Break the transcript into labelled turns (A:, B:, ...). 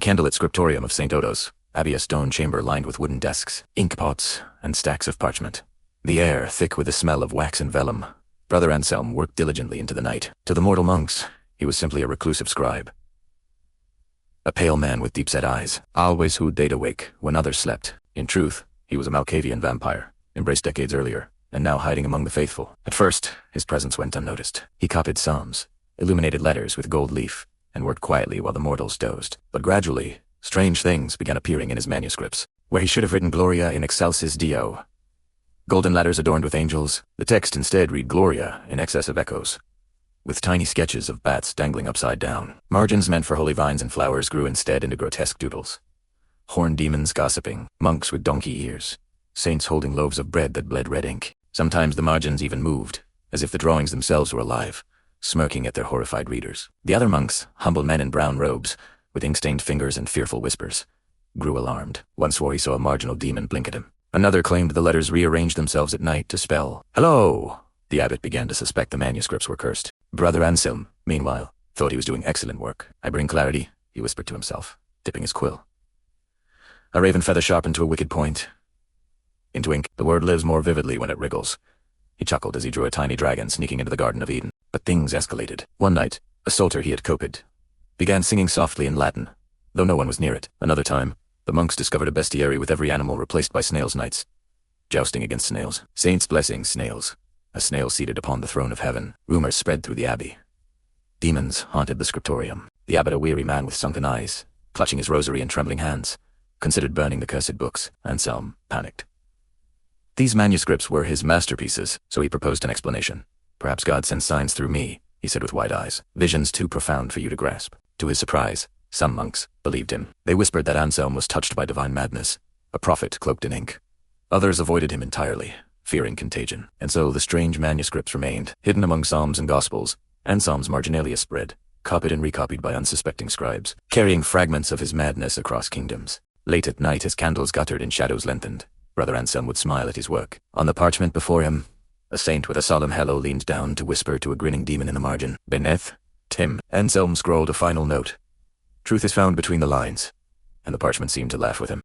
A: candlelit scriptorium of St. Odo's, Abbey, a stone chamber lined with wooden desks, ink pots, and stacks of parchment. The air thick with the smell of wax and vellum. Brother Anselm worked diligently into the night. To the mortal monks, he was simply a reclusive scribe. A pale man with deep-set eyes, always who'd date awake when others slept. In truth, he was a Malkavian vampire, embraced decades earlier, and now hiding among the faithful. At first, his presence went unnoticed. He copied psalms, illuminated letters with gold leaf, and worked quietly while the mortals dozed. But gradually, strange things began appearing in his manuscripts. Where he should have written Gloria in excelsis Deo, golden letters adorned with angels, the text instead read Gloria in excess of echoes, with tiny sketches of bats dangling upside down. Margins meant for holy vines and flowers grew instead into grotesque doodles. Horned demons gossiping, monks with donkey ears, saints holding loaves of bread that bled red ink. Sometimes the margins even moved, as if the drawings themselves were alive, smirking at their horrified readers. The other monks, humble men in brown robes, with ink-stained fingers and fearful whispers, grew alarmed. One swore he saw a marginal demon blink at him. Another claimed the letters rearranged themselves at night to spell, "Hello!" The abbot began to suspect the manuscripts were cursed. Brother Anselm, meanwhile, thought he was doing excellent work. "I bring clarity," he whispered to himself, dipping his quill. "A raven feather sharpened to a wicked point. Into ink, the word lives more vividly when it wriggles." He chuckled as he drew a tiny dragon sneaking into the Garden of Eden. But things escalated. One night, a psalter he had copied began singing softly in Latin, though no one was near it. Another time, the monks discovered a bestiary with every animal replaced by snails' knights, jousting against snails. Saints blessing snails. A snail seated upon the throne of heaven. Rumors spread through the abbey. Demons haunted the scriptorium. The abbot, a weary man with sunken eyes, clutching his rosary in trembling hands, considered burning the cursed books. Anselm panicked. These manuscripts were his masterpieces, so he proposed an explanation. "Perhaps God sends signs through me," he said with wide eyes. "Visions too profound for you to grasp." To his surprise, some monks believed him. They whispered that Anselm was touched by divine madness, a prophet cloaked in ink. Others avoided him entirely, fearing contagion. And so the strange manuscripts remained, hidden among psalms and gospels. Anselm's marginalia spread, copied and recopied by unsuspecting scribes, carrying fragments of his madness across kingdoms. Late at night, as candles guttered and shadows lengthened, Brother Anselm would smile at his work. On the parchment before him, a saint with a solemn hello leaned down to whisper to a grinning demon in the margin, "Beneth, Tim." Anselm scrawled a final note. "Truth is found between the lines," and the parchment seemed to laugh with him.